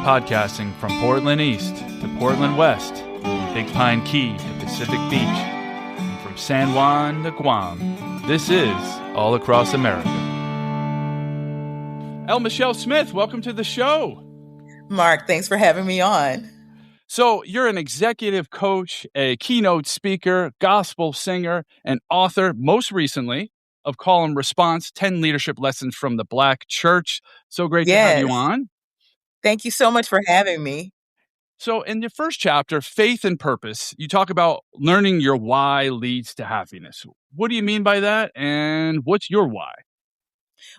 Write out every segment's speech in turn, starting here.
Podcasting from Portland East to Portland West, from Big Pine Key to Pacific Beach, and from San Juan to Guam, this is All Across America. L. Michelle Smith, welcome to the show. Mark, thanks for having me on. So you're an executive coach, a keynote speaker, gospel singer, and author, most recently, of Call and Response, 10 Leadership Lessons from the Black Church. So great to have you on. Thank you so much for having me. So in your first chapter, Faith and Purpose, you talk about learning your why leads to happiness. What do you mean by that? And what's your why?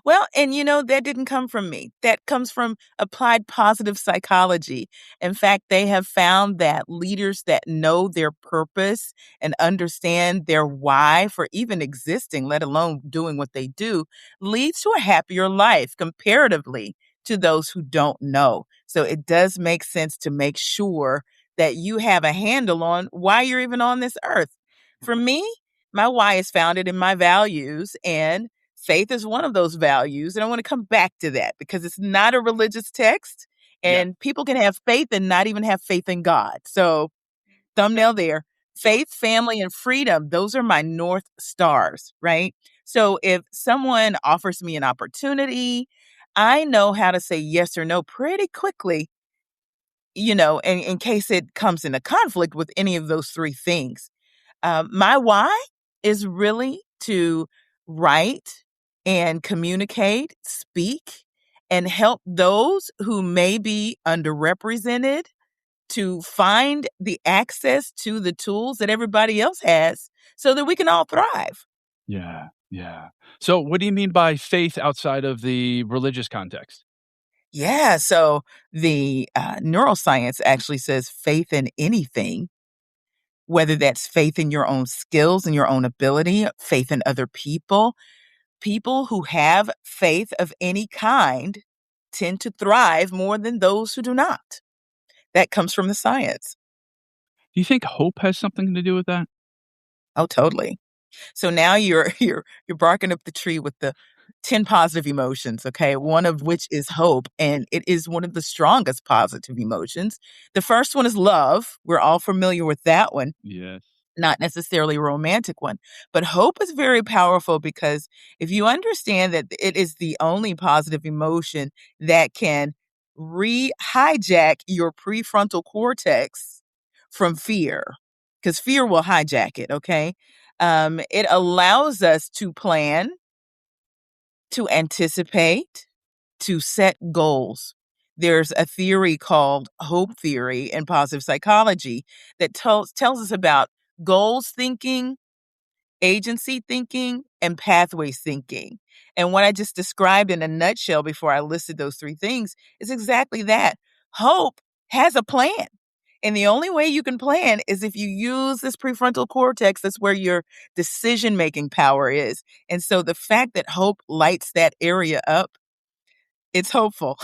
Well, and that didn't come from me. That comes from applied positive psychology. In fact, they have found that leaders that know their purpose and understand their why for even existing, let alone doing what they do, leads to a happier life comparatively to those who don't know. So it does make sense to make sure that you have a handle on why you're even on this earth. For me, my why is founded in my values, and faith is one of those values. And I want to come back to that because it's not a religious text, and people can have faith and not even have faith in God. So thumbnail there. Faith, family, and freedom. Those are my North Stars, right? So if someone offers me an opportunity, I know how to say yes or no pretty quickly, in case it comes into conflict with any of those three things. My why is really to write and communicate, speak, and help those who may be underrepresented to find the access to the tools that everybody else has so that we can all thrive. Yeah. So what do you mean by faith outside of the religious context? Yeah, so the neuroscience actually says faith in anything, whether that's faith in your own skills and your own ability, faith in other people. People who have faith of any kind tend to thrive more than those who do not. That comes from the science. Do you think hope has something to do with that? Oh, totally. So now you're barking up the tree with the 10 positive emotions, okay? One of which is hope, and it is one of the strongest positive emotions. The first one is love. We're all familiar with that one. Yes. Not necessarily a romantic one, but hope is very powerful because if you understand that it is the only positive emotion that can hijack your prefrontal cortex from fear, because fear will hijack it, okay? It allows us to plan, to anticipate, to set goals. There's a theory called hope theory in positive psychology that tells us about goals thinking, agency thinking, and pathways thinking. And what I just described in a nutshell before I listed those three things is exactly that. Hope has a plan. And the only way you can plan is if you use this prefrontal cortex. That's where your decision-making power is. And so the fact that hope lights that area up, it's hopeful.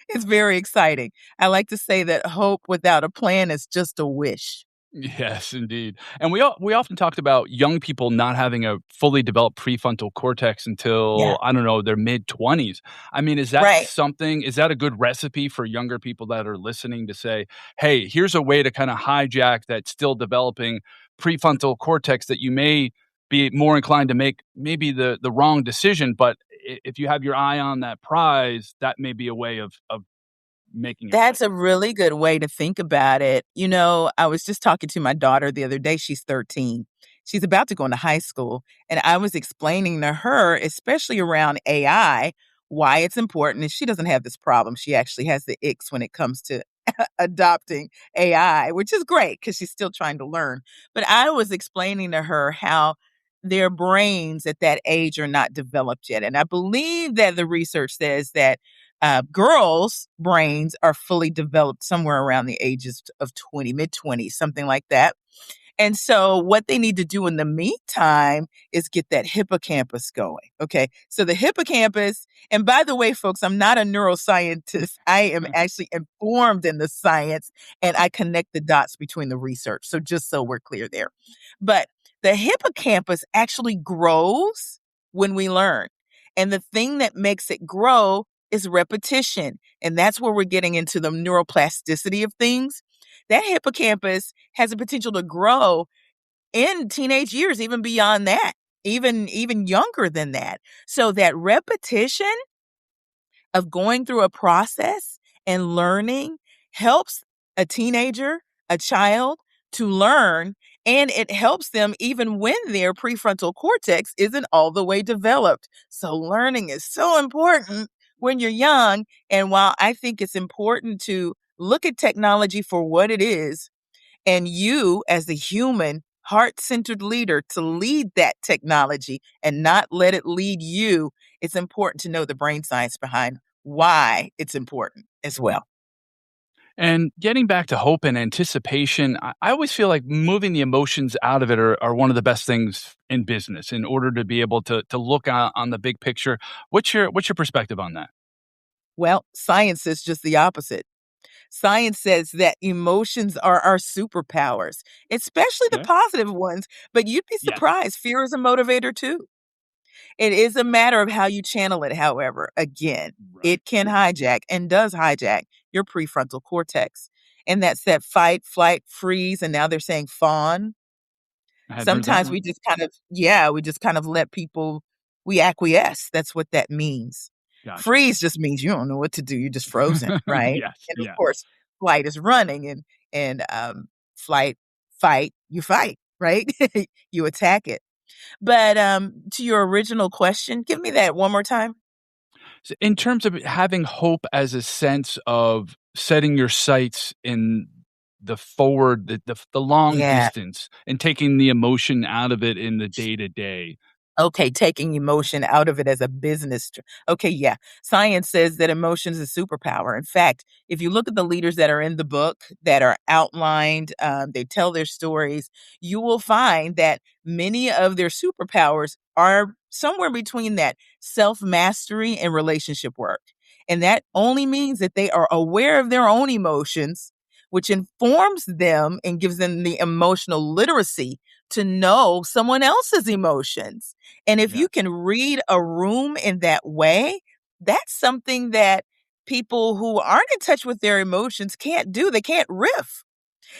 It's very exciting. I like to say that hope without a plan is just a wish. Yes, indeed. And we often talked about young people not having a fully developed prefrontal cortex Yeah. until, I don't know, their mid-20s. I mean, is that Right. is that a good recipe for younger people that are listening to say, hey, here's a way to kind of hijack that still developing prefrontal cortex that you may be more inclined to make maybe the wrong decision, but if you have your eye on that prize, that may be a way of making it That's right. a really good way to think about it. I was just talking to my daughter the other day. She's 13. She's about to go into high school. And I was explaining to her, especially around AI, why it's important. And she doesn't have this problem. She actually has the icks when it comes to adopting AI, which is great because she's still trying to learn. But I was explaining to her how their brains at that age are not developed yet. And I believe that the research says that girls' brains are fully developed somewhere around the ages of 20, mid 20s, something like that. And so, what they need to do in the meantime is get that hippocampus going. Okay. So, the hippocampus, and by the way, folks, I'm not a neuroscientist. I am actually informed in the science and I connect the dots between the research. So, just so we're clear there. But the hippocampus actually grows when we learn. And the thing that makes it grow is repetition. And that's where we're getting into the neuroplasticity of things. That hippocampus has a potential to grow in teenage years, even beyond that, even younger than that. So that repetition of going through a process and learning helps a teenager, a child to learn, and it helps them even when their prefrontal cortex isn't all the way developed. So learning is so important when you're young. And while I think it's important to look at technology for what it is, and you as the human heart-centered leader to lead that technology and not let it lead you, it's important to know the brain science behind why it's important as well. And getting back to hope and anticipation, I always feel like moving the emotions out of it are one of the best things in business in order to be able to look on the big picture. What's your perspective on that? Well, science is just the opposite. Science says that emotions are our superpowers, especially the Okay. positive ones, but you'd be Yes. surprised. Fear is a motivator too. It is a matter of how you channel it, however. Again, Right. it can hijack and does hijack your prefrontal cortex. And that's that fight, flight, freeze, and now they're saying fawn. I hadn't heard that Sometimes one. we just kind of let people we acquiesce. That's what that means. Gotcha. Freeze just means you don't know what to do. You're just frozen, right? Yes. And of Yeah. course, flight is running and flight, fight, you fight, right? You attack it. But, to your original question, give me that one more time. So in terms of having hope as a sense of setting your sights in the forward, the long Yeah. distance, and taking the emotion out of it in the day to day. Okay, taking emotion out of it as a business. Okay, yeah. Science says that emotion is a superpower. In fact, if you look at the leaders that are in the book that are outlined, they tell their stories, you will find that many of their superpowers are somewhere between that self mastery and relationship work. And that only means that they are aware of their own emotions, which informs them and gives them the emotional literacy to know someone else's emotions. And if you Yes. can read a room in that way, that's something that people who aren't in touch with their emotions can't do. They can't riff.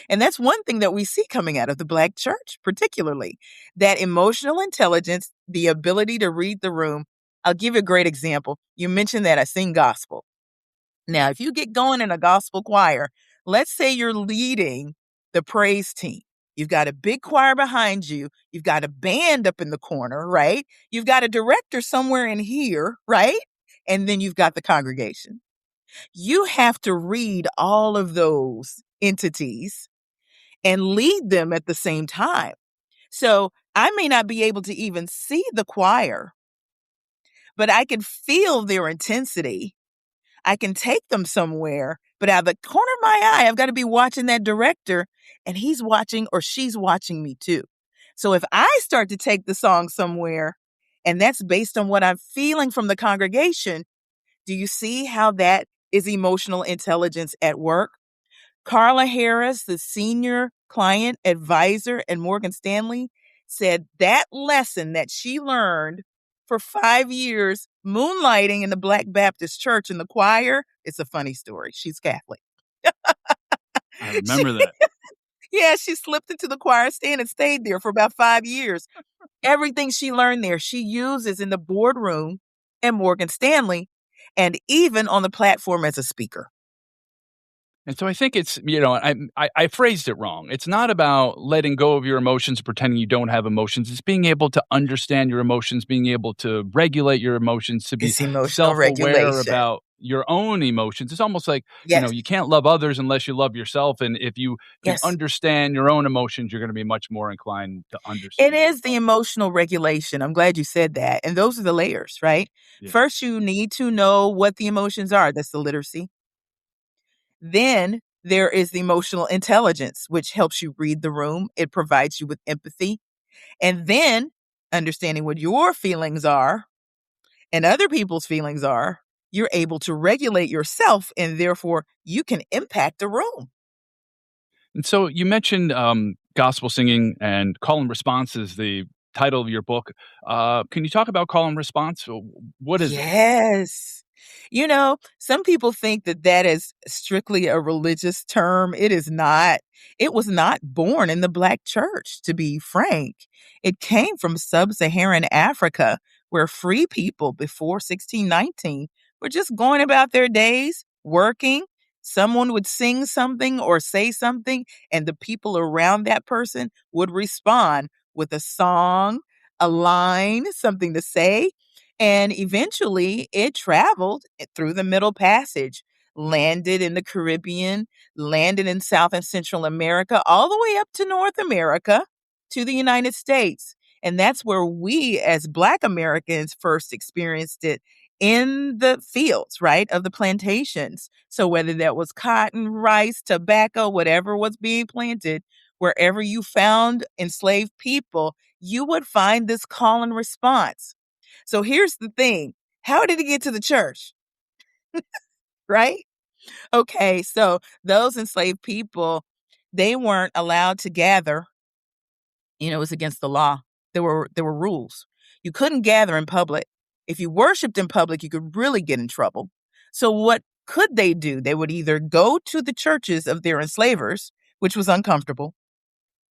And that's one thing that we see coming out of the Black church, particularly that emotional intelligence, the ability to read the room. I'll give you a great example. You mentioned that I sing gospel. Now, if you get going in a gospel choir, let's say you're leading the praise team. You've got a big choir behind you. You've got a band up in the corner, right? You've got a director somewhere in here, right? And then you've got the congregation. You have to read all of those entities and lead them at the same time. So I may not be able to even see the choir, but I can feel their intensity. I can take them somewhere, but out of the corner of my eye, I've got to be watching that director, and he's watching or she's watching me too. So if I start to take the song somewhere, and that's based on what I'm feeling from the congregation, do you see how that is emotional intelligence at work? Carla Harris, the senior client advisor at Morgan Stanley, said that lesson that she learned for 5 years moonlighting in the Black Baptist church in the choir. It's a funny story. She's Catholic. I She, remember that. yeah, she slipped into the choir stand and stayed there for about 5 years. Everything she learned there, she uses in the boardroom at Morgan Stanley and even on the platform as a speaker. And so I think it's, I phrased it wrong. It's not about letting go of your emotions, pretending you don't have emotions. It's being able to understand your emotions, being able to regulate your emotions, to be It's emotional self-aware regulation. about your own emotions. It's almost like, Yes, you can't love others unless you love yourself. And if you can yes. understand your own emotions, you're going to be much more inclined to It understand is the others. emotional regulation. I'm glad you said that. And those are the layers, right? Yeah. First, you need to know what the emotions are. That's the literacy. Then there is the emotional intelligence, which helps you read the room. It provides you with empathy. And then understanding what your feelings are and other people's feelings are, you're able to regulate yourself and therefore you can impact the room. And so you mentioned gospel singing, and call and response is the title of your book. Can you talk about call and response? What is it? Yes. Some people think that that is strictly a religious term. It is not. It was not born in the Black church, to be frank. It came from sub Saharan Africa, where free people before 1619 were just going about their days, working. Someone would sing something or say something, and the people around that person would respond with a song, a line, something to say, and eventually it traveled through the Middle Passage, landed in the Caribbean, landed in South and Central America, all the way up to North America to the United States. And that's where we, as Black Americans, first experienced it in the fields, right, of the plantations. So whether that was cotton, rice, tobacco, whatever was being planted, wherever you found enslaved people, you would find this call and response. So here's the thing. How did it get to the church? Right? Okay, so those enslaved people, they weren't allowed to gather. It was against the law. There were rules. You couldn't gather in public. If you worshiped in public, you could really get in trouble. So what could they do? They would either go to the churches of their enslavers, which was uncomfortable,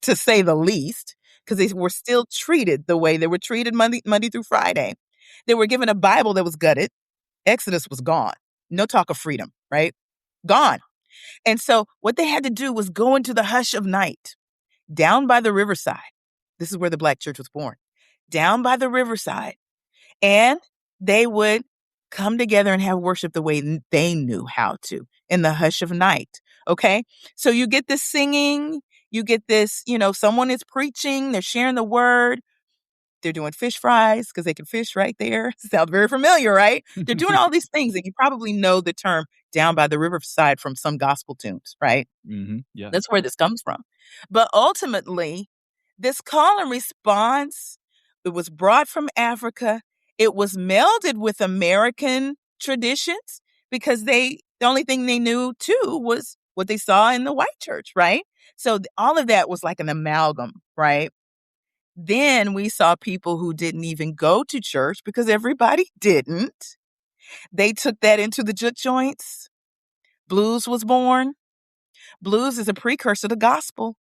to say the least, because they were still treated the way they were treated Monday through Friday. They were given a Bible that was gutted. Exodus was gone. No talk of freedom, right? Gone. And so what they had to do was go into the hush of night, down by the riverside. This is where the Black church was born. Down by the riverside. And they would come together and have worship the way they knew how to, in the hush of night. Okay? So you get this singing, you get this, someone is preaching, they're sharing the word. They're doing fish fries because they can fish right there. Sounds very familiar, right? They're doing all these things, and you probably know the term down by the riverside from some gospel tunes, right? Yeah. That's where this comes from. But ultimately, this call and response, it was brought from Africa. It was melded with American traditions because the only thing they knew too was what they saw in the white church, right? So all of that was like an amalgam, right? Then we saw people who didn't even go to church because everybody didn't. They took that into the juke joints. Blues was born. Blues is a precursor to gospel.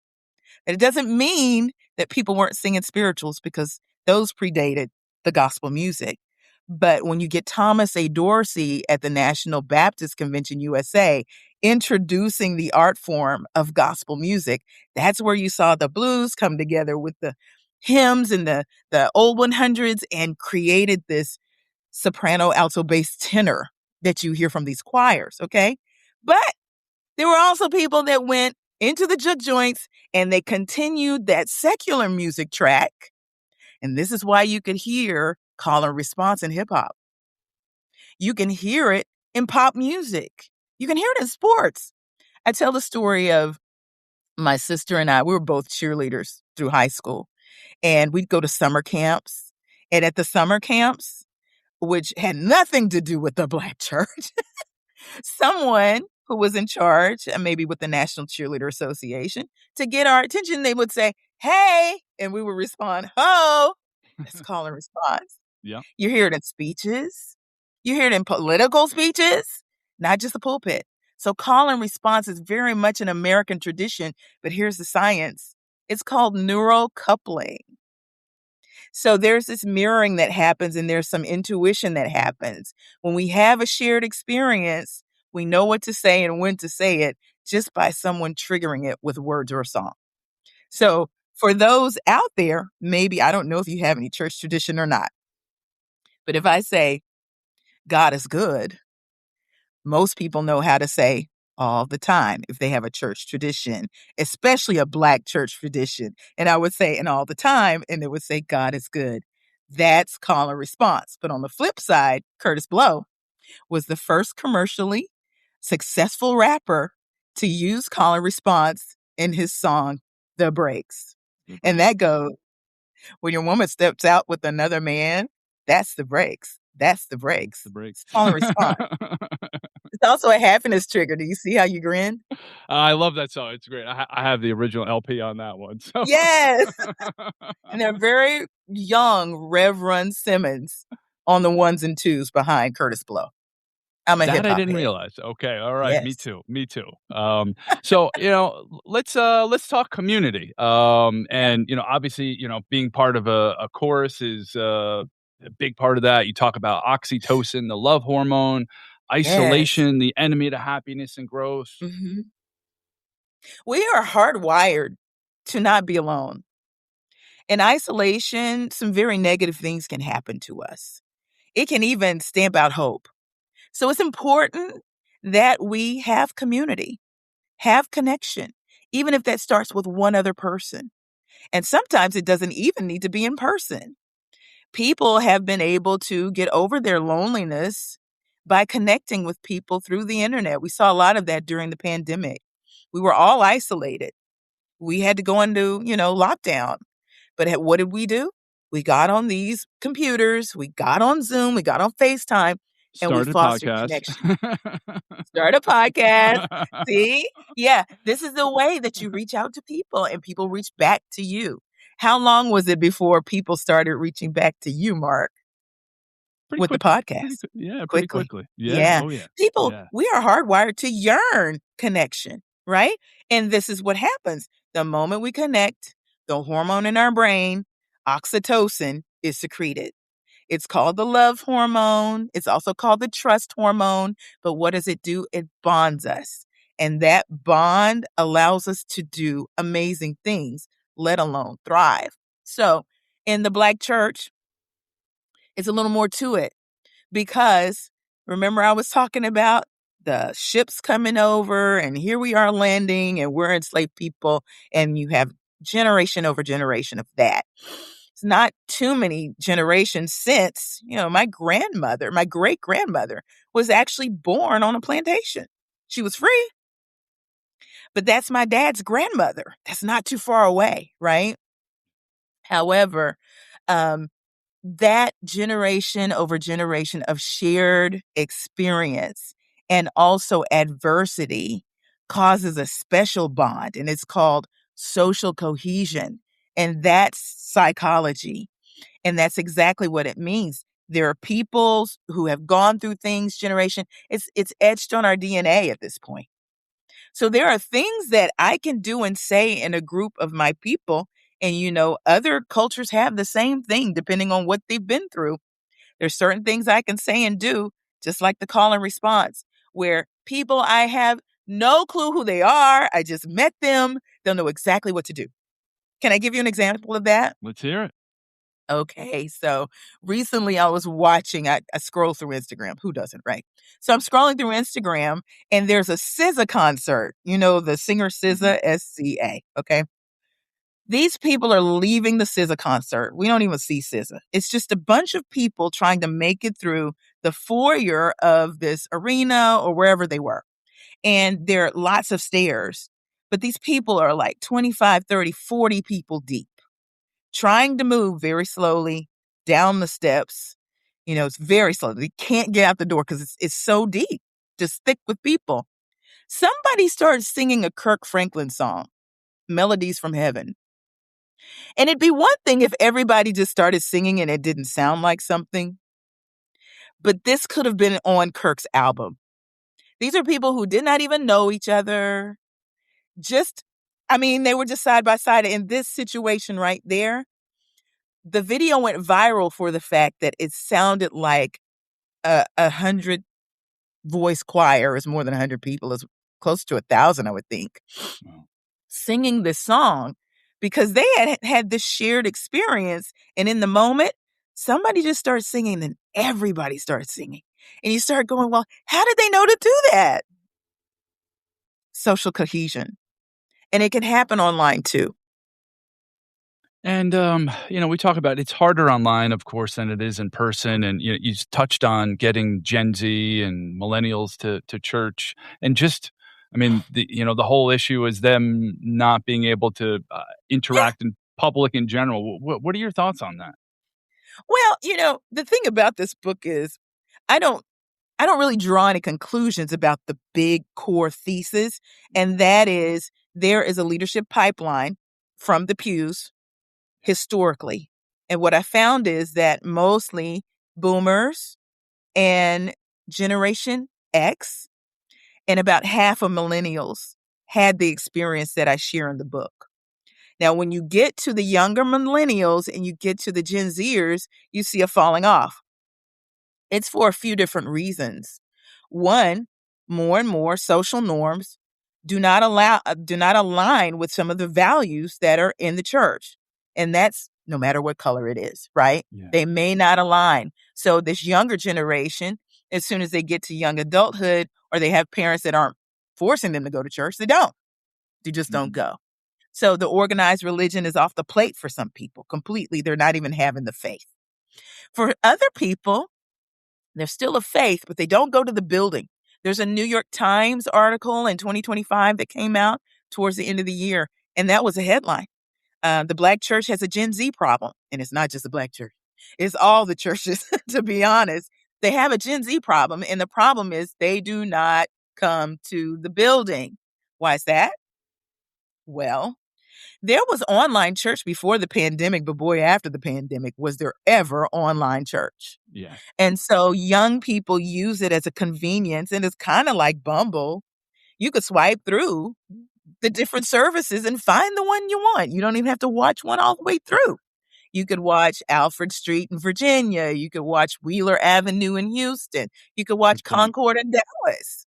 And it doesn't mean that people weren't singing spirituals because those predated the gospel music. But when you get Thomas A. Dorsey at the National Baptist Convention USA introducing the art form of gospel music, that's where you saw the blues come together with the hymns and the old 100s and created this soprano, alto, bass, tenor that you hear from these choirs, okay? But there were also people that went into the juke joints and they continued that secular music track. And this is why you could hear call and response in hip hop. You can hear it in pop music. You can hear it in sports. I tell the story of my sister and I. We were both cheerleaders through high school. And we'd go to summer camps. And at the summer camps, which had nothing to do with the Black church, someone who was in charge, maybe with the National Cheerleader Association, to get our attention, they would say, "Hey," and we would respond, "Ho." That's call and response. Yeah. You hear it in speeches. You hear it in political speeches, not just the pulpit. So call and response is very much an American tradition, but here's the science. It's called neural coupling. So there's this mirroring that happens and there's some intuition that happens. When we have a shared experience, we know what to say and when to say it just by someone triggering it with words or a song. So for those out there, maybe I don't know if you have any church tradition or not, but if I say God is good, most people know how to say all the time if they have a church tradition, especially a Black church tradition. And I would say, and all the time, and they would say, God is good. That's call and response. But on the flip side, Curtis Blow was the first commercially successful rapper to use call and response in his song, The Breaks. And that goes, when your woman steps out with another man, that's the breaks. That's the breaks. The breaks. Call and response. It's also a happiness trigger. Do you see how you grin? I love that song. It's great. I have the original LP on that one. So. Yes. And they're very young Reverend Simmons on the ones and twos behind Curtis Blow. I'm a That I hip-hop didn't head. realize. Okay, all right, me Yes. too, me too. So, let's talk community. Yeah. And, obviously, being part of a chorus is, a big part of that. You talk about oxytocin, the love hormone, Yes. isolation, the enemy to happiness and growth. Mhm. We are hardwired to not be alone. In isolation, some very negative things can happen to us. It can even stamp out hope. So it's important that we have community, have connection, even if that starts with one other person. And sometimes it doesn't even need to be in person. People have been able to get over their loneliness by connecting with people through the internet. We saw a lot of that during the pandemic. We were all isolated. We had to go into, lockdown. But what did we do? We got on these computers, we got on Zoom, we got on FaceTime, and we Started fostered podcast. connection. Start a podcast. See? Yeah, this is the way that you reach out to people and people reach back to you. How long was it before people started reaching back to you, Mark, Pretty with the quickly, pretty podcast? qui yeah, pretty Quickly. quickly. Yeah, Yeah. oh, yeah, People, yeah. we are hardwired to yearn connection, right? And this is what happens. The moment we connect, the hormone in our brain, oxytocin, is secreted. It's called the love hormone. It's also called the trust hormone. But what does it do? It bonds us. And that bond allows us to do amazing things, let alone thrive. So in the Black church, it's a little more to it because remember, I was talking about the ships coming over, and here we are landing, and we're enslaved people, and you have generation over generation of that. It's not too many generations since, my grandmother, my great grandmother, was actually born on a plantation. She was free, but that's my dad's grandmother. That's not too far away, right? However, um, that generation over generation of shared experience and also adversity causes a special bond, and it's called social cohesion. And that's psychology. And that's exactly what it means. There are peoples who have gone through things generation. It's etched on our DNA at this point. So there are things that I can do and say in a group of my people. And, other cultures have the same thing depending on what they've been through. There's certain things I can say and do, just like the call and response, where people I have no clue who they are. I just met them. They'll know exactly what to do. Can I give you an example of that? Let's hear it. Okay, so recently I was watching, I scroll through Instagram. Who doesn't, right? So I'm scrolling through Instagram and there's a SZA concert. The singer SZA, SCA. Okay. These people are leaving the SZA concert. We don't even see SZA. It's just a bunch of people trying to make it through the foyer of this arena or wherever they were. And there are lots of stairs, but these people are like 25, 30, 40 people deep trying to move very slowly down the steps. It's very slow. They can't get out the door because it's so deep, just thick with people. Somebody started singing a Kirk Franklin song, Melodies from Heaven. And it'd be one thing if everybody just started singing and it didn't sound like something, but this could have been on Kirk's album. These are people who did not even know each other. They were just side by side. In this situation right there, the video went viral for the fact that it sounded like a 100 voice choir. Is more than 100 people. Is close to 1,000, I would think, Wow. singing this song because they had this shared experience. And in the moment, somebody just starts singing, and everybody starts singing. And you start going, well, how did they know to do that? Social cohesion. And it can happen online too. And, we talk about it's harder online, of course, than it is in person. And you touched on getting Gen Z and millennials to church, and just, the whole issue is them not being able to Yeah. interact in public in general. What are your thoughts on that? Well, the thing about this book is I don't I don't really draw any conclusions about the big core thesis, and that is there is a leadership pipeline from the pews historically. And what I found is that mostly boomers and Generation X, and about half of millennials had the experience that I share in the book. Now, when you get to the younger millennials and you get to the Gen Zers, you see a falling off. It's for a few different reasons. One, more and more social norms do not align with some of the values that are in the church. And that's no matter what color it is, right? Yeah. They may not align. So this younger generation, as soon as they get to young adulthood or they have parents that aren't forcing them to go to church, they don't. They just don't go. So the organized religion is off the plate for some people completely. They're not even having the faith. For other people, they're still of faith, but they don't go to the building. There's a New York Times article in 2025 that came out towards the end of the year, and that was a headline. The Black church has a Gen Z problem, and it's not just the Black church. It's all the churches, to be honest. They have a Gen Z problem, and the problem is they do not come to the building. Why is that? Well, there was online church before the pandemic, but boy, after the pandemic, was there ever online church? Yeah. And so young people use it as a convenience, and it's kind of like Bumble. You could swipe through the different services and find the one you want. You don't even have to watch one all the way through. You could watch Alfred Street in Virginia. You could watch Wheeler Avenue in Houston. You could watch Good point. Concord in Dallas.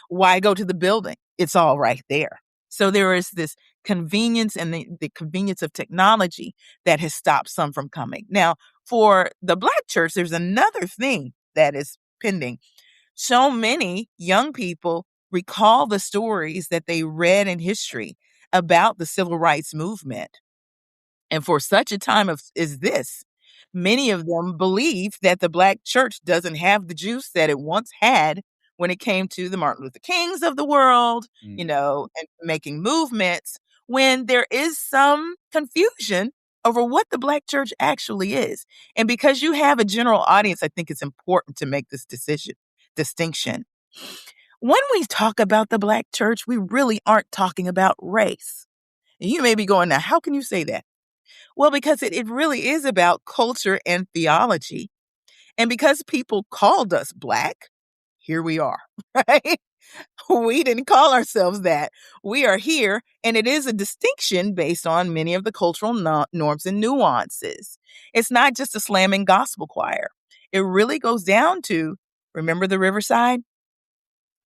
Why go to the building? It's all right there. So there is this convenience and the convenience of technology that has stopped some from coming. Now, for the Black church, there's another thing that is pending. So many young people recall the stories that they read in history about the civil rights movement. And for such a time as this, many of them believe that the Black church doesn't have the juice that it once had when it came to the Martin Luther Kings of the world, Mm. and making movements, when there is some confusion over what the Black church actually is. And because you have a general audience, I think it's important to make this distinction. When we talk about the Black church, we really aren't talking about race. And you may be going, now, how can you say that? Well, because it really is about culture and theology. And because people called us Black, here we are, right? We didn't call ourselves that. We are here, and it is a distinction based on many of the cultural norms and nuances. It's not just a slamming gospel choir. It really goes down to, remember the Riverside?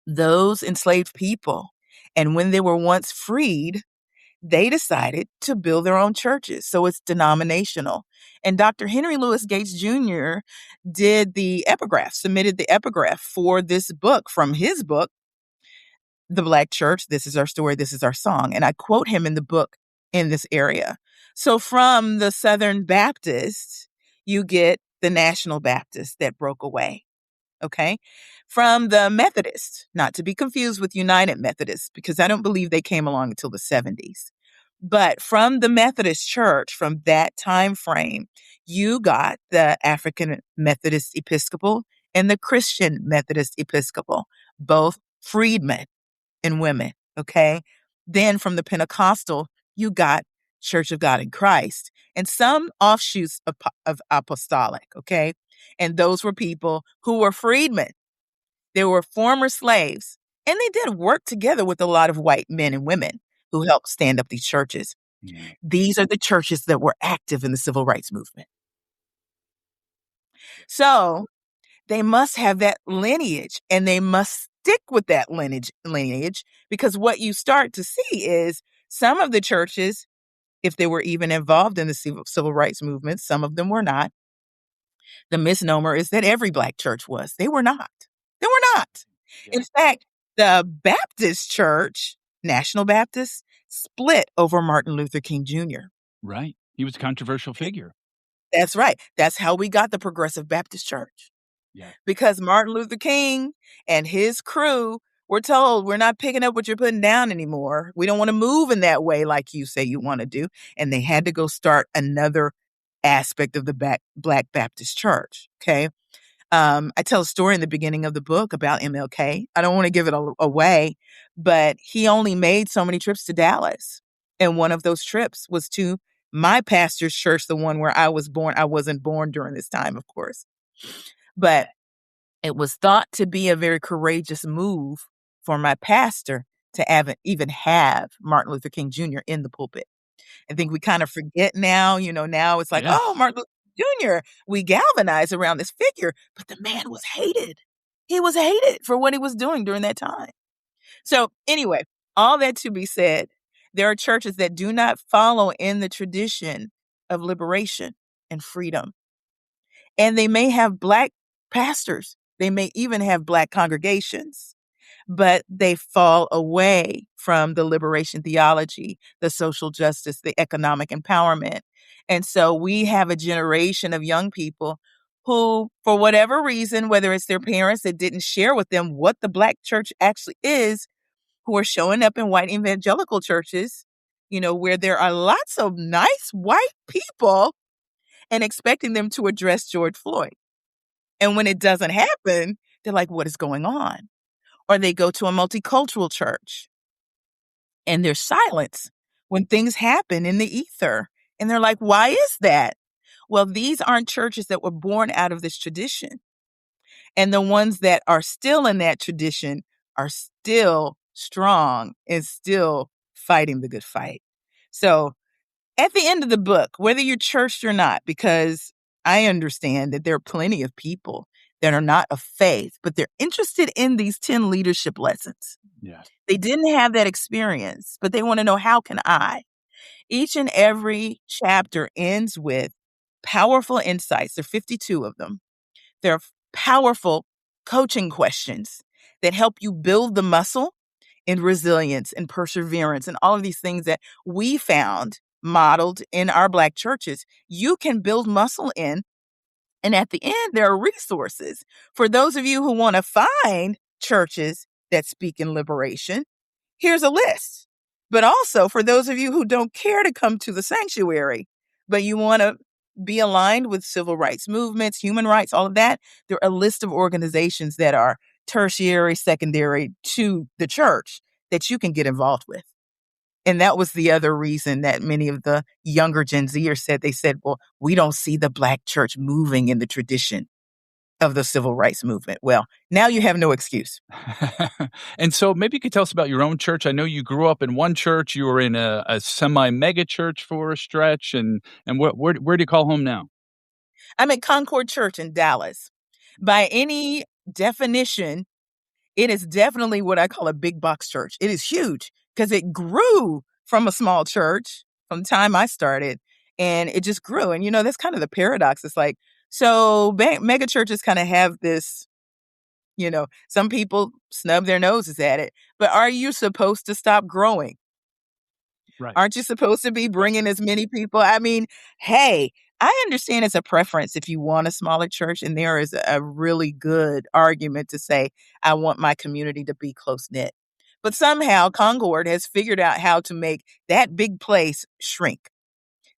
Those enslaved people. And when they were once freed, they decided to build their own churches. So it's denominational. And Dr. Henry Louis Gates Jr. submitted the epigraph for this book from his book, The Black Church, This Is Our Story, This Is Our Song. And I quote him in the book in this area. So from the Southern Baptists, you get the National Baptists that broke away. Okay. From the Methodists, not to be confused with United Methodists, because I don't believe they came along until the 70s. But from the Methodist Church, from that time frame, you got the African Methodist Episcopal and the Christian Methodist Episcopal, both freedmen and women. Okay. Then from the Pentecostal, you got Church of God in Christ and some offshoots of apostolic. Okay. And those were people who were freedmen. They were former slaves, and they did work together with a lot of white men and women who helped stand up these churches. Yeah. These are the churches that were active in the civil rights movement. So they must have that lineage, and they must stick with that lineage, because what you start to see is some of the churches, if they were even involved in the civil rights movement, some of them were not. The misnomer is that every Black church was. They were not. They were not. Yeah. In fact, the Baptist Church, National Baptist, split over Martin Luther King Jr. Right. He was a controversial figure. That's right. That's how we got the Progressive Baptist Church. Yeah. Because Martin Luther King and his crew were told, we're not picking up what you're putting down anymore. We don't want to move in that way like you say you want to do. And they had to go start another aspect of the Black Baptist Church. Okay. I tell a story in the beginning of the book about MLK. I don't want to give it away, but he only made so many trips to Dallas. And one of those trips was to my pastor's church, the one where I was born. I wasn't born during this time, of course. But It was thought to be a very courageous move for my pastor to even have Martin Luther King Jr. in the pulpit. I think we kind of forget now, now it's like, Yeah. oh, Martin Luther Jr., we galvanize around this figure, but the man was hated. He was hated for what he was doing during that time. So, anyway, all that to be said, there are churches that do not follow in the tradition of liberation and freedom. And they may have Black pastors, they may even have Black congregations, but they fall away from the liberation theology, the social justice, the economic empowerment. And so we have a generation of young people who, for whatever reason, whether it's their parents that didn't share with them what the Black church actually is, who are showing up in white evangelical churches, where there are lots of nice white people, and expecting them to address George Floyd. And when it doesn't happen, they're like, what is going on? Or they go to a multicultural church and there's silence when things happen in the ether. And they're like, why is that? Well, these aren't churches that were born out of this tradition. And the ones that are still in that tradition are still strong and still fighting the good fight. So at the end of the book, whether you're churched or not, because I understand that there are plenty of people that are not of faith, but they're interested in these 10 leadership lessons. Yeah. They didn't have that experience, but they want to know, how can I? Each and every chapter ends with powerful insights. There are 52 of them. They're powerful coaching questions that help you build the muscle and resilience and perseverance and all of these things that we found modeled in our Black churches. You can build muscle in. And at the end, there are resources for those of you who want to find churches that speak in liberation. Here's a list. But also for those of you who don't care to come to the sanctuary, but you want to be aligned with civil rights movements, human rights, all of that, there are a list of organizations that are tertiary, secondary to the church that you can get involved with. And that was the other reason that many of the younger Gen Zers said, well, we don't see the Black church moving in the tradition of the civil rights movement. Well, now you have no excuse. And so maybe you could tell us about your own church. I know you grew up in one church. You were in a semi-mega church for a stretch. And where do you call home now? I'm at Concord Church in Dallas. By any definition, it is definitely what I call a big box church. It is huge because it grew from a small church from the time I started, and it just grew. And, that's kind of the paradox. It's like, so mega churches kind of have this, some people snub their noses at it, but are you supposed to stop growing? Right. Aren't you supposed to be bringing as many people? I mean, hey, I understand it's a preference if you want a smaller church, and there is a really good argument to say, I want my community to be close-knit. But somehow Concord has figured out how to make that big place shrink.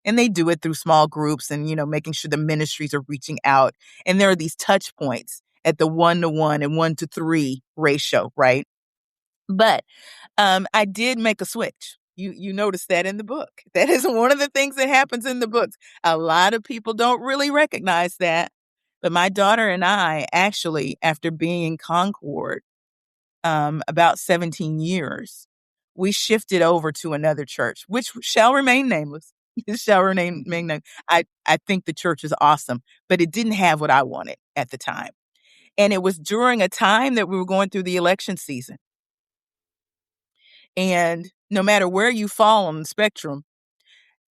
And they do it through small groups and, making sure the ministries are reaching out. And there are these touch points at the 1-to-1 and 1-to-3 ratio, right? But I did make a switch. You notice that in the book. That is one of the things that happens in the books. A lot of people don't really recognize that. But my daughter and I actually, after being in Concord about 17 years, we shifted over to another church, which shall remain nameless. It shall remain nameless. I think the church is awesome, but it didn't have what I wanted at the time. And it was during a time that we were going through the election season. And no matter where you fall on the spectrum,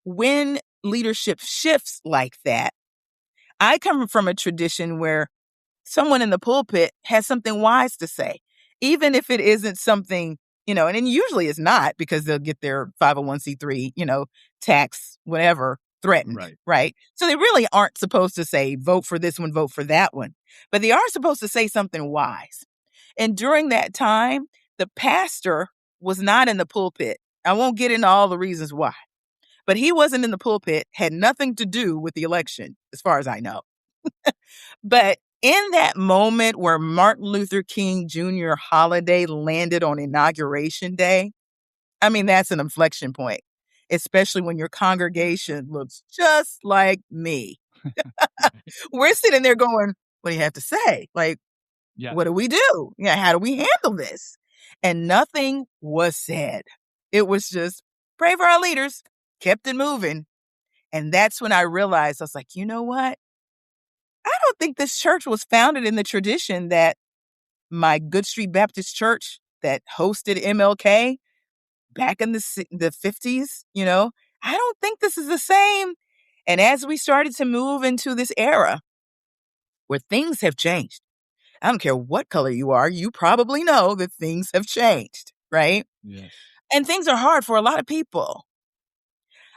when leadership shifts like that, I come from a tradition where someone in the pulpit has something wise to say, even if it isn't something, and it usually is not, because they'll get their 501c3, tax, whatever, threatened, right? So they really aren't supposed to say, vote for this one, vote for that one. But they are supposed to say something wise. And during that time, the pastor was not in the pulpit. I won't get into all the reasons why, but he wasn't in the pulpit, had nothing to do with the election, as far as I know. But in that moment where Martin Luther King Jr. holiday landed on Inauguration Day, I mean, that's an inflection point, especially when your congregation looks just like me. We're sitting there going, what do you have to say? Like, Yes. What do we do? Yeah, how do we handle this? And nothing was said. It was just pray for our leaders, kept it moving. And that's when I realized, I was like, you know what? I don't think this church was founded in the tradition that my Good Street Baptist Church that hosted MLK back in the 50s, I don't think this is the same. And as we started to move into this era where things have changed, I don't care what color you are, you probably know that things have changed, right? Yes. And things are hard for a lot of people.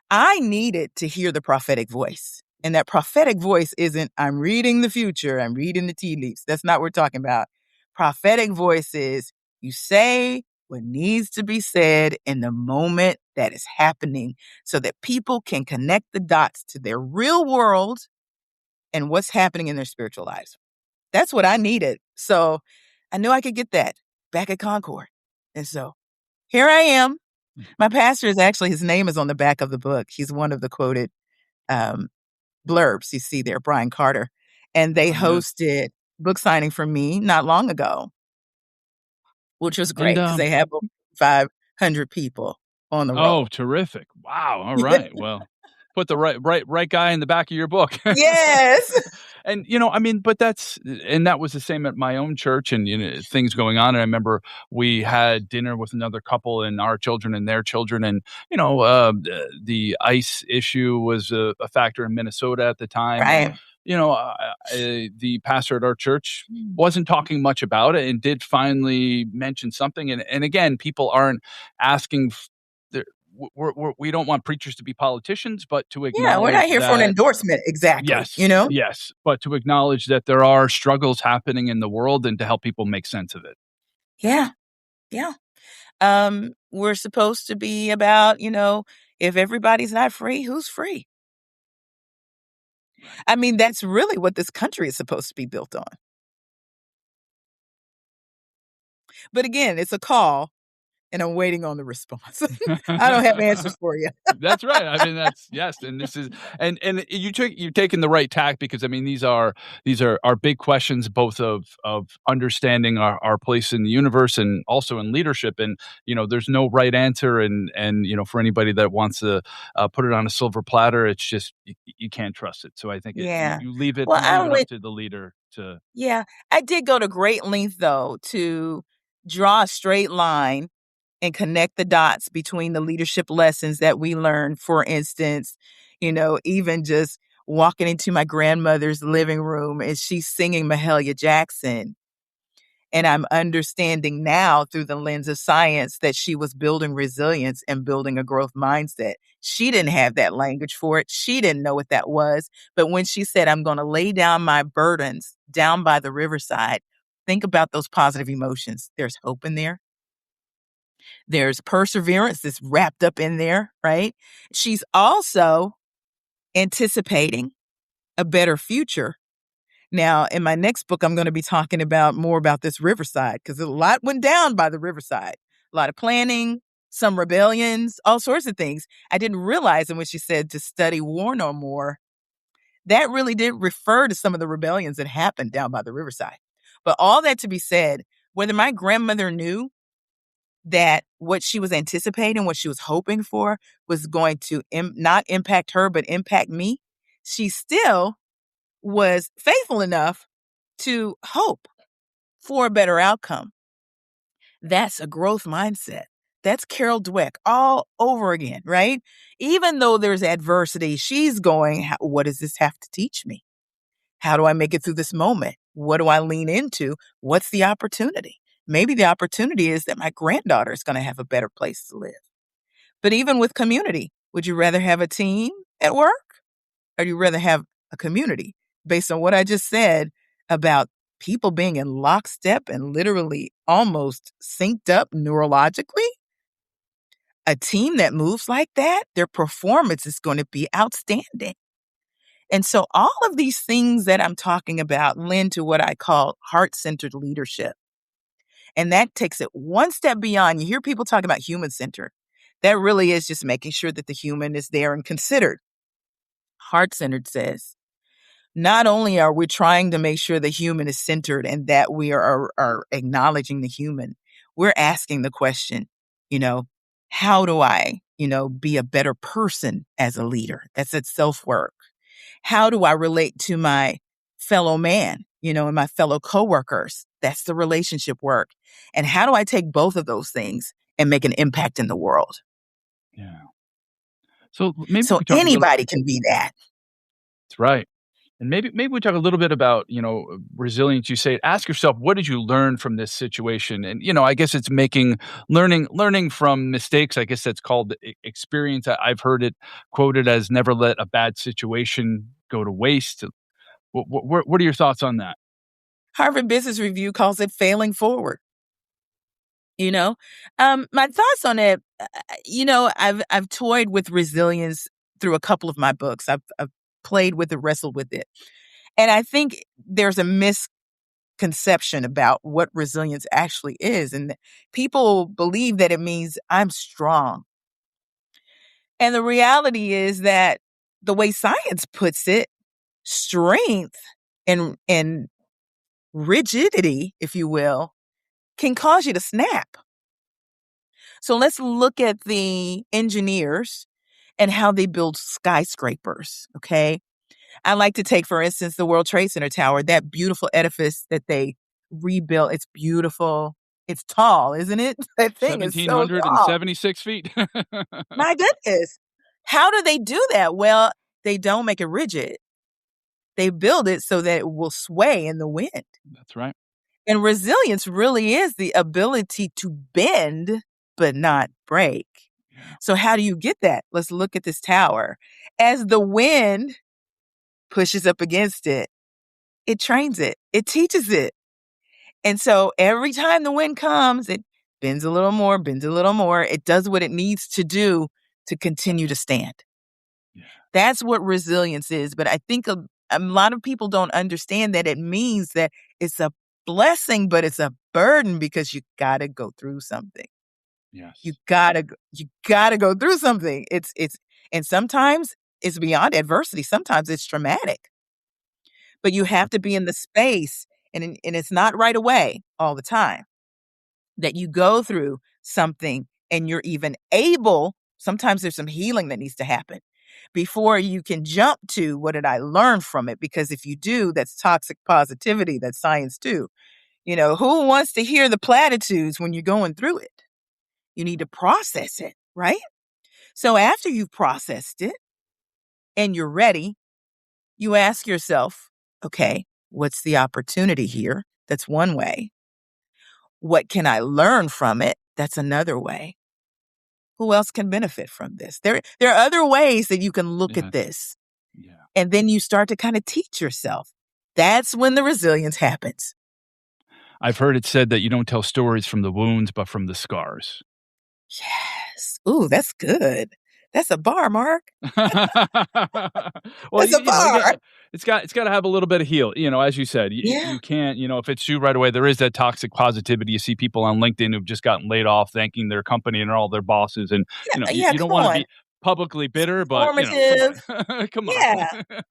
I needed to hear the prophetic voice. And that prophetic voice isn't, I'm reading the future, I'm reading the tea leaves. That's not what we're talking about. Prophetic voice is you say what needs to be said in the moment that is happening so that people can connect the dots to their real world and what's happening in their spiritual lives. That's what I needed. So I knew I could get that back at Concord. And so here I am. My pastor is actually, his name is on the back of the book. He's one of the quoted blurbs you see there, Brian Carter. And they hosted book signing for me not long ago, which was great because they have 500 people on the roll. Oh, terrific. Wow. All right. Well, put the right guy in the back of your book. Yes. And, but that was the same at my own church and, things going on. And I remember we had dinner with another couple and our children and their children. And, the ICE issue was a factor in Minnesota at the time. Right. The pastor at our church wasn't talking much about it and did finally mention something. And again, people aren't asking. We don't want preachers to be politicians, but to acknowledge. Yeah, we're not here for an endorsement, exactly. Yes, yes, but to acknowledge that there are struggles happening in the world and to help people make sense of it. Yeah, yeah. We're supposed to be about, if everybody's not free, who's free? I mean, that's really what this country is supposed to be built on. But again, it's a call, and I'm waiting on the response. I don't have answers for you. That's right. I mean, yes. And this is, and you've taken the right tack because I mean, these are big questions, both of understanding our place in the universe and also in leadership. And, there's no right answer. And, for anybody that wants to put it on a silver platter, it's just, you can't trust it. So I think you leave it up to the leader to. Yeah. I did go to great length though, to draw a straight line and connect the dots between the leadership lessons that we learned. For instance, even just walking into my grandmother's living room and she's singing Mahalia Jackson. And I'm understanding now through the lens of science that she was building resilience and building a growth mindset. She didn't have that language for it. She didn't know what that was. But when she said, I'm going to lay down my burdens down by the riverside, think about those positive emotions. There's hope in there. There's perseverance that's wrapped up in there, right? She's also anticipating a better future. Now, in my next book, I'm going to be talking more about this riverside because a lot went down by the riverside. A lot of planning, some rebellions, all sorts of things. I didn't realize, and when she said to study war no more, that really did refer to some of the rebellions that happened down by the riverside. But all that to be said, whether my grandmother knew that what she was anticipating, what she was hoping for was going to not impact her, but impact me, she still was faithful enough to hope for a better outcome. That's a growth mindset. That's Carol Dweck all over again, right? Even though there's adversity, she's going, what does this have to teach me? How do I make it through this moment? What do I lean into? What's the opportunity? Maybe the opportunity is that my granddaughter is going to have a better place to live. But even with community, would you rather have a team at work or do you rather have a community? Based on what I just said about people being in lockstep and literally almost synced up neurologically, a team that moves like that, their performance is going to be outstanding. And so all of these things that I'm talking about lend to what I call heart-centered leadership. And that takes it one step beyond. You hear people talk about human-centered. That really is just making sure that the human is there and considered. Heart-centered says, not only are we trying to make sure the human is centered and that we are acknowledging the human, we're asking the question, you know, how do I, be a better person as a leader? That's its self work. How do I relate to my fellow man, and my fellow coworkers? That's the relationship work. And how do I take both of those things and make an impact in the world? Yeah. So maybe So we talk a little. anybody can be that. That's right. And maybe we talk a little bit about, resilience. You say, ask yourself, what did you learn from this situation? And, I guess it's learning from mistakes. I guess that's called experience. I've heard it quoted as never let a bad situation go to waste. What are your thoughts on that? Harvard Business Review calls it failing forward. My thoughts on it. I've toyed with resilience through a couple of my books. I've played with it, wrestled with it, and I think there's a misconception about what resilience actually is, and people believe that it means I'm strong. And the reality is that the way science puts it, strength and rigidity, if you will, can cause you to snap. So let's look at the engineers and how they build skyscrapers, okay? I like to take, for instance, the World Trade Center Tower, that beautiful edifice that they rebuilt. It's beautiful. It's tall, isn't it? That thing is so tall. 1,776 feet. My goodness. How do they do that? Well, they don't make it rigid. They build it so that it will sway in the wind. That's right. And resilience really is the ability to bend but not break. So how do you get that? Let's look at this tower. As the wind pushes up against it, it trains it. It teaches it. And so every time the wind comes, it bends a little more, bends a little more. It does what it needs to do to continue to stand. Yeah. That's what resilience is. But I think a lot of people don't understand that it means that it's a blessing, but it's a burden because you got to go through something. Yes. You gotta go through something. And sometimes it's beyond adversity. Sometimes it's traumatic. But you have to be in the space, and it's not right away all the time that you go through something and you're even able. Sometimes there's some healing that needs to happen before you can jump to what did I learn from it? Because if you do, that's toxic positivity. That's science too. Who wants to hear the platitudes when you're going through it? You need to process it, right? So after you've processed it and you're ready, you ask yourself, okay, what's the opportunity here? That's one way. What can I learn from it? That's another way. Who else can benefit from this? There are other ways that you can look at this. Yeah. And then you start to kind of teach yourself. That's when the resilience happens. I've heard it said that you don't tell stories from the wounds, but from the scars. Yes. Ooh, that's good. That's a bar, Mark. Well, That's a bar. it's got to have a little bit of heal. As you said, Yeah. you can't. If it's you right away, there is that toxic positivity. You see people on LinkedIn who've just gotten laid off, thanking their company and all their bosses, and Yeah, you don't come want to on. be publicly bitter, but Formative. come on, come Yeah. on.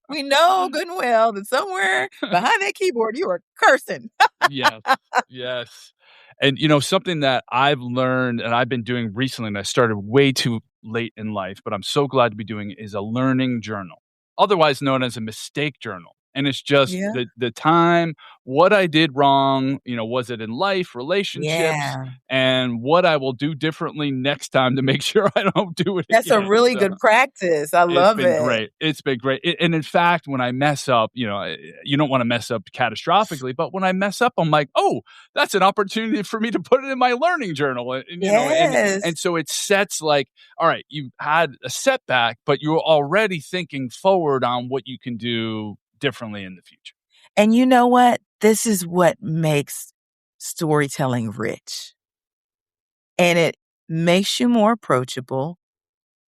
We know good and well that somewhere behind that keyboard you are cursing. Yes, yes. And, something that I've learned and I've been doing recently, and I started way too late in life, but I'm so glad to be doing is a learning journal, otherwise known as a mistake journal. And it's just Yeah. the time, what I did wrong, was it in life, relationships, Yeah. and what I will do differently next time to make sure I don't do it That's a again. really So good practice. I it's love been it. great. It's been great. And in fact, when I mess up, you don't want to mess up catastrophically, but when I mess up, I'm like, oh, that's an opportunity for me to put it in my learning journal. Yes. And so it sets like, all right, you had a setback, but you're already thinking forward on what you can do differently in the future. And you know what? This is what makes storytelling rich. And it makes you more approachable.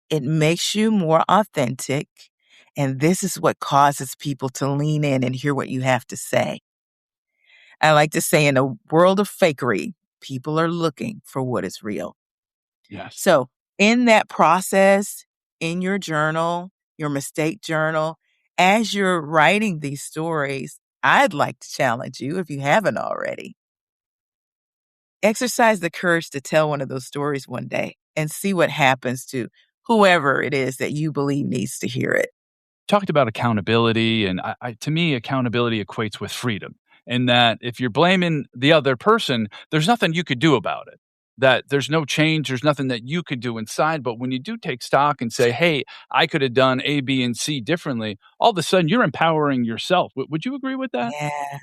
It makes you more authentic. And this is what causes people to lean in and hear what you have to say. I like to say in a world of fakery, people are looking for what is real. Yes. So in that process, in your journal, your mistake journal, as you're writing these stories, I'd like to challenge you, if you haven't already, exercise the courage to tell one of those stories one day and see what happens to whoever it is that you believe needs to hear it. Talked about accountability, and to me, accountability equates with freedom. And that if you're blaming the other person, there's nothing you could do about it. That there's no change, there's nothing that you could do inside. But when you do take stock and say, "Hey, I could have done A, B, and C differently," all of a sudden you're empowering yourself. Would you agree with that? Yeah.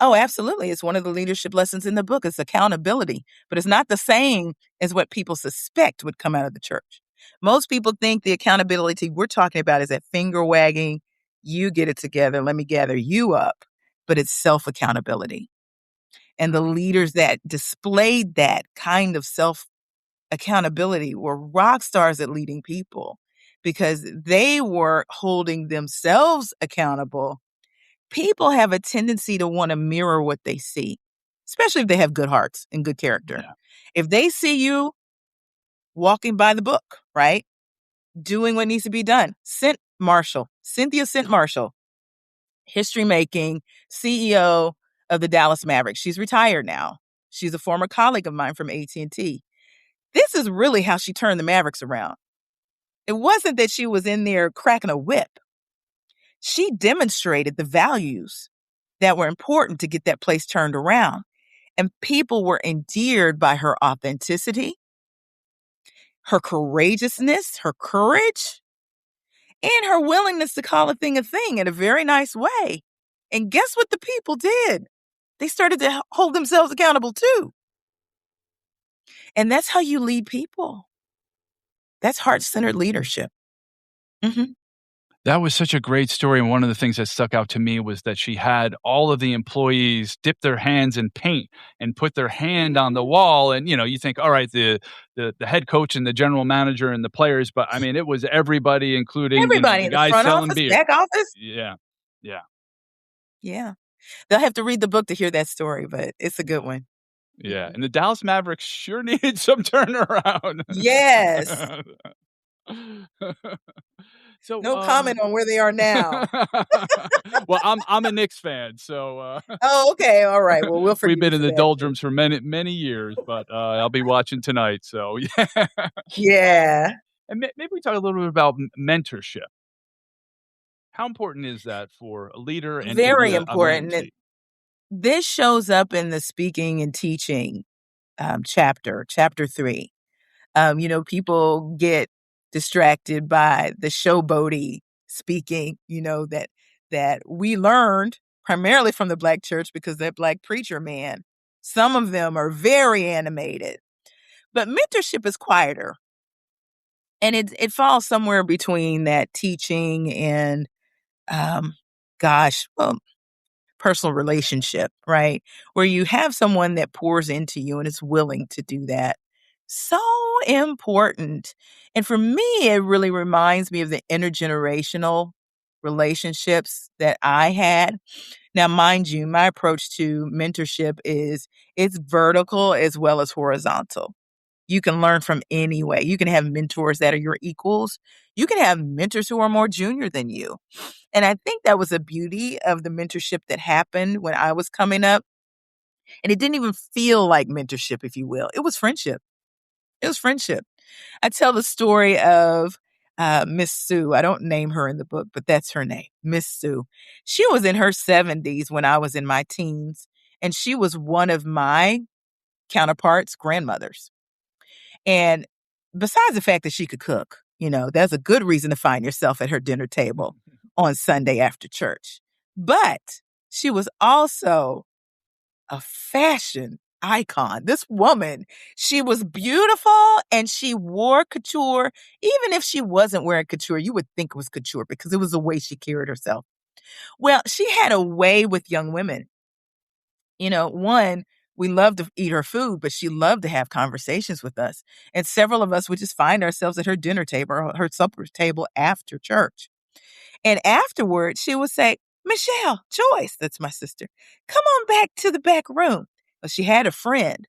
Oh, absolutely. It's one of the leadership lessons in the book. It's accountability, but it's not the same as what people suspect would come out of the church. Most people think the accountability we're talking about is that finger wagging, you get it together, let me gather you up, but it's self accountability. And the leaders that displayed that kind of self accountability were rock stars at leading people because they were holding themselves accountable. People have a tendency to wanna mirror what they see, especially if they have good hearts and good character. Yeah. If they see you walking by the book, right, doing what needs to be done. Cynthia Cent Marshall, history making CEO of the Dallas Mavericks. She's retired now. She's a former colleague of mine from AT&T. This is really how she turned the Mavericks around. It wasn't that she was in there cracking a whip. She demonstrated the values that were important to get that place turned around. And people were endeared by her authenticity, her courageousness, her courage, and her willingness to call a thing in a very nice way. And guess what the people did? They started to hold themselves accountable too. And that's how you lead people. That's heart centered leadership. Mhm. That was such a great story, and one of the things that stuck out to me was that she had all of the employees dip their hands in paint and put their hand on the wall, and, you think, "All right, the head coach and the general manager and the players," but, I mean, it was everybody, including, Everybody the in the guy front selling office, beer. back office. Yeah. Yeah. Yeah. They'll have to read the book to hear that story, but it's a good one. Yeah, Mhm. and the Dallas Mavericks sure needed some turnaround. Yes. So, No comment on where they are now. well, I'm a Knicks fan, so, Oh, okay. All right. Well, we'll we've forgive you been in for the that too. doldrums for many, many years, but, I'll be watching tonight, so yeah. Yeah. And maybe we talk a little bit about mentorship. How important is that for a leader and maybe Very a important. And mentee? this shows up in the speaking and teaching chapter 3. People get distracted by the showboaty speaking, that we learned primarily from the Black church because that Black preacher man, some of them are very animated. But mentorship is quieter. And it falls somewhere between that teaching and um well, personal relationship, right? Where you have someone that pours into you and is willing to do that. So important. And for me, it really reminds me of the intergenerational relationships that I had. Now, mind you, my approach to mentorship is it's vertical as well as horizontal. You can learn from any way. You can have mentors that are your equals. You can have mentors who are more junior than you. And I think that was a beauty of the mentorship that happened when I was coming up. And it didn't even feel like mentorship, if you will. It was friendship. It was friendship. I tell the story of Miss Sue. I don't name her in the book, but that's her name, Miss Sue. She was in her 70s when I was in my teens, and she was one of my counterparts' grandmothers. And besides the fact that she could cook, that's a good reason to find yourself at her dinner table on Sunday after church. But she was also a fashion icon. This woman, she was beautiful and she wore couture. Even if she wasn't wearing couture, you would think it was couture because it was the way she carried herself. Well, she had a way with young women. One, we loved to eat her food, but she loved to have conversations with us. And several of us would just find ourselves at her dinner table or her supper table after church. And afterwards, she would say, Michelle, Joyce, that's my sister, come on back to the back room. Well, she had a friend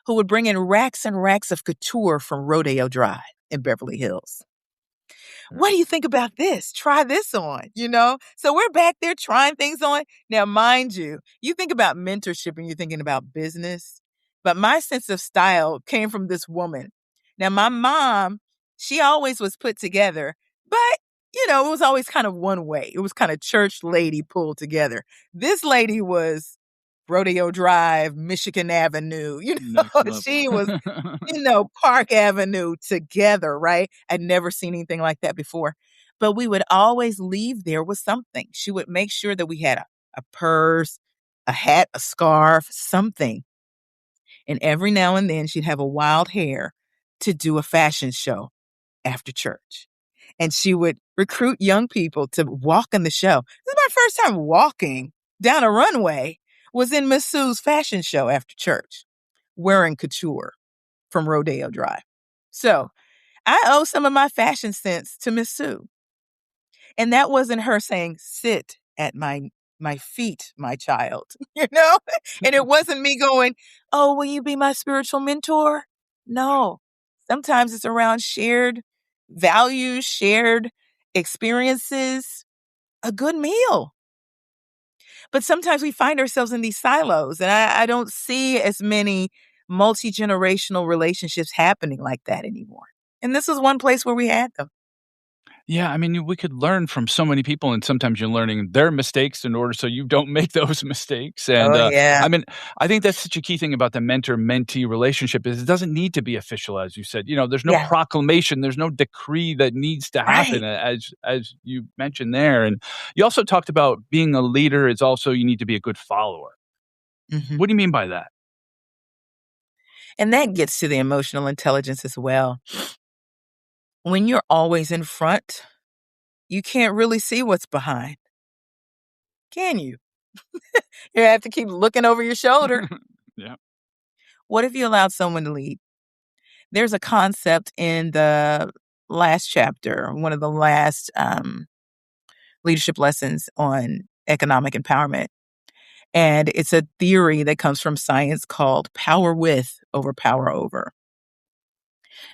who would bring in racks and racks of couture from Rodeo Drive in Beverly Hills. What do you think about this? Try this on, you know? So we're back there trying things on. Now, mind you, you think about mentorship and you're thinking about business, but my sense of style came from this woman. Now, my mom, she always was put together, but it was always kind of one way. It was kind of church lady pulled together. This lady was Rodeo Drive, Michigan Avenue, Next level. she was Park Avenue together, right? I'd never seen anything like that before. But we would always leave there with something. She would make sure that we had a purse, a hat, a scarf, something. And every now and then she'd have a wild hair to do a fashion show after church. And she would recruit young people to walk in the show. This is my first time walking down a runway, was in Miss Sue's fashion show after church, wearing couture from Rodeo Drive. So I owe some of my fashion sense to Miss Sue. And that wasn't her saying, sit at my feet, my child, And it wasn't me going, oh, will you be my spiritual mentor? No. Sometimes it's around shared values, shared experiences, a good meal. But sometimes we find ourselves in these silos, and I don't see as many multi-generational relationships happening like that anymore. And this is one place where we had them. Yeah, I mean, we could learn from so many people, and sometimes you're learning their mistakes in order so you don't make those mistakes. And Oh, yeah. I mean, I think that's such a key thing about the mentor-mentee relationship is it doesn't need to be official, as you said. There's no Yeah. proclamation, there's no decree that needs to happen, Right. as you mentioned there. And you also talked about being a leader is also you need to be a good follower. Mhm. What do you mean by that? And that gets to the emotional intelligence as well. When you're always in front, you can't really see what's behind, can you? You have to keep looking over your shoulder. Yeah. What if you allowed someone to lead? There's a concept in the last chapter, one of the last leadership lessons on economic empowerment. And it's a theory that comes from science called power with over power over.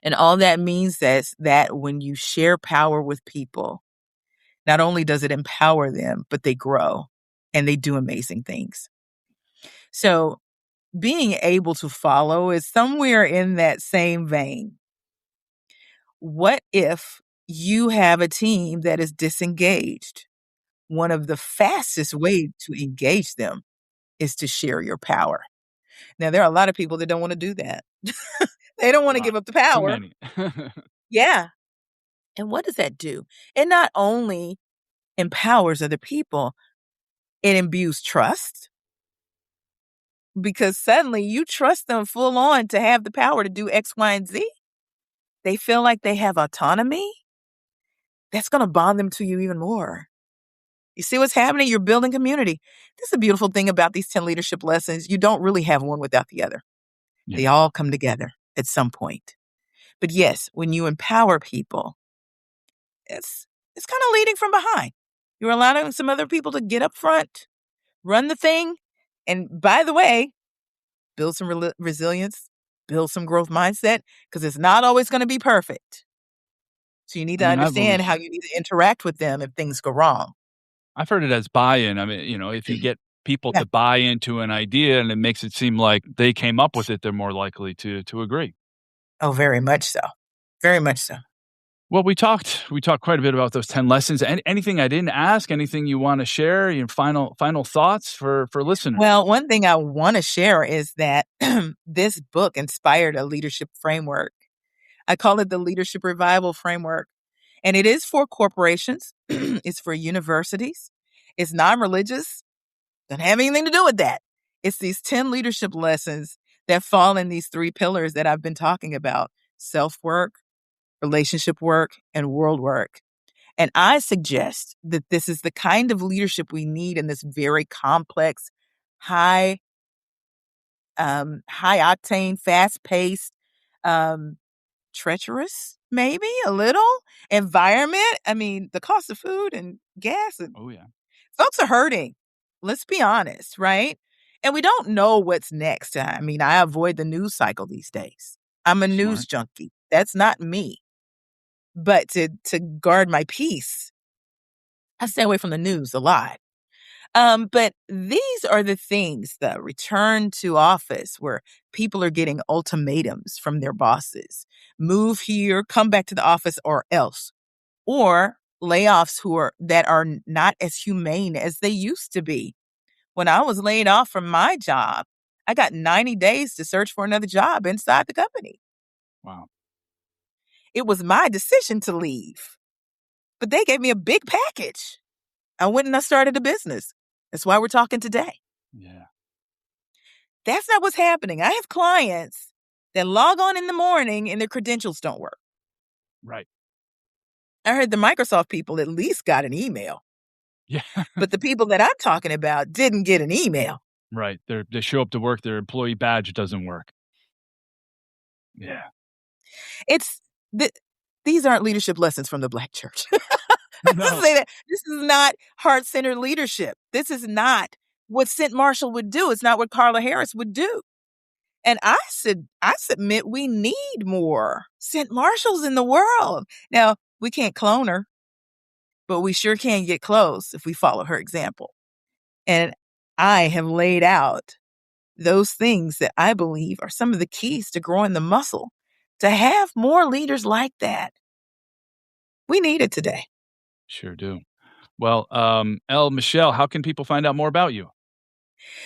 And all that means is that when you share power with people, not only does it empower them, but they grow and they do amazing things. So being able to follow is somewhere in that same vein. What if you have a team that is disengaged? One of the fastest ways to engage them is to share your power. Now, there are a lot of people that don't want to do that. They don't want to Wow. give up the Too power. many. Yeah. And what does that do? It not only empowers other people, it imbues trust because suddenly you trust them full on to have the power to do X, Y, and Z. They feel like they have autonomy. That's going to bond them to you even more. You see what's happening? You're building community. This is a beautiful thing about these 10 leadership lessons. You don't really have one without the other. Yeah. They all come together at some point. But yes, when you empower people, it's kind of leading from behind. You're allowing some other people to get up front, run the thing, and by the way, build some resilience, build some growth mindset, because it's not always going to be perfect. So you need I to mean, I've understand how always you need to interact with them if things go wrong. I've heard it as buy-in. I mean, if you get people Yeah. to buy into an idea and it makes it seem like they came up with it, they're more likely to agree. Oh, very much so. Very much so. Well, we talked quite a bit about those 10 lessons. Anything I didn't ask, anything you wanna share, your final thoughts for listeners? Well, one thing I want to share is that this book inspired a leadership framework. I call it the Leadership Revival Framework. And it is for corporations, it's for universities, it's non religious, doesn't have anything to do with that. It's these 10 leadership lessons that fall in these three pillars that I've been talking about: self work, relationship work, and world work. And I suggest that this is the kind of leadership we need in this very complex, high, high octane, fast paced, um, treacherous, maybe a little environment. I mean, the cost of food and gas and Oh, yeah. folks are hurting. Let's be honest, right? And we don't know what's next. I mean, I avoid the news cycle these days. I'm a news Smart. junkie. That's not me. But to guard my peace, I stay away from the news a lot. But these are the things, the return to office where people are getting ultimatums from their bosses. Move here, come back to the office or else. Or layoffs that are not as humane as they used to be. When I was laid off from my job, I got 90 days to search for another job inside the company. Wow. It was my decision to leave, but they gave me a big package. I went and I started a business. That's why we're talking today. Yeah. That's not what's happening. I have clients that log on in the morning and their credentials don't work. Right. I heard the Microsoft people at least got an email. Yeah. But the people that I'm talking about didn't get an email. Right. They show up to work, their employee badge doesn't work. Yeah. These aren't leadership lessons from the Black church. No. Just say that this is not heart-centered leadership. This is not what St. Marshall would do. It's not what Carla Harris would do. And I submit we need more St. Marshalls in the world. Now, we can't clone her, but we sure can get close if we follow her example. And I have laid out those things that I believe are some of the keys to growing the muscle to have more leaders like that. We need it today. Sure do. Well, Elle Michelle, how can people find out more about you?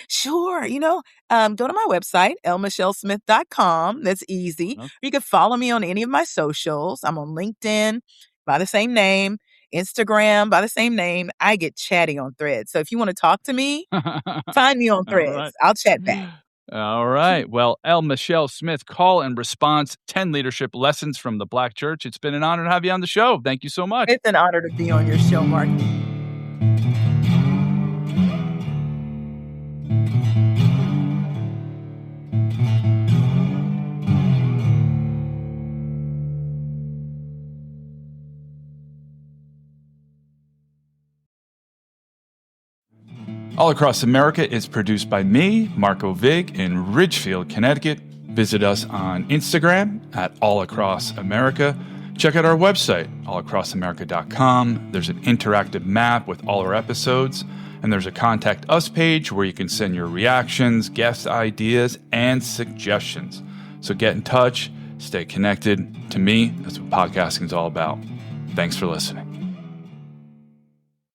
Sure. Go to my website, lmichellesmith.com. That's easy. Okay. Or you can follow me on any of my socials. I'm on LinkedIn by the same name, Instagram by the same name. I get chatty on Threads. So if you want to talk to me, find me on Threads. Right. I'll chat back. All right. Well, Elle Michelle Smith, call and response, 10 leadership lessons from the Black church. It's been an honor to have you on the show. Thank you so much. It's an honor to be on your show, Mark. All Across America is produced by me, Marco Vig, in Ridgefield, Connecticut. Visit us on Instagram at All Across America. Check out our website, allacrossamerica.com. There's an interactive map with all our episodes, and there's a Contact Us page where you can send your reactions, guest ideas, and suggestions. So get in touch, stay connected. To me, that's what podcasting is all about. Thanks for listening.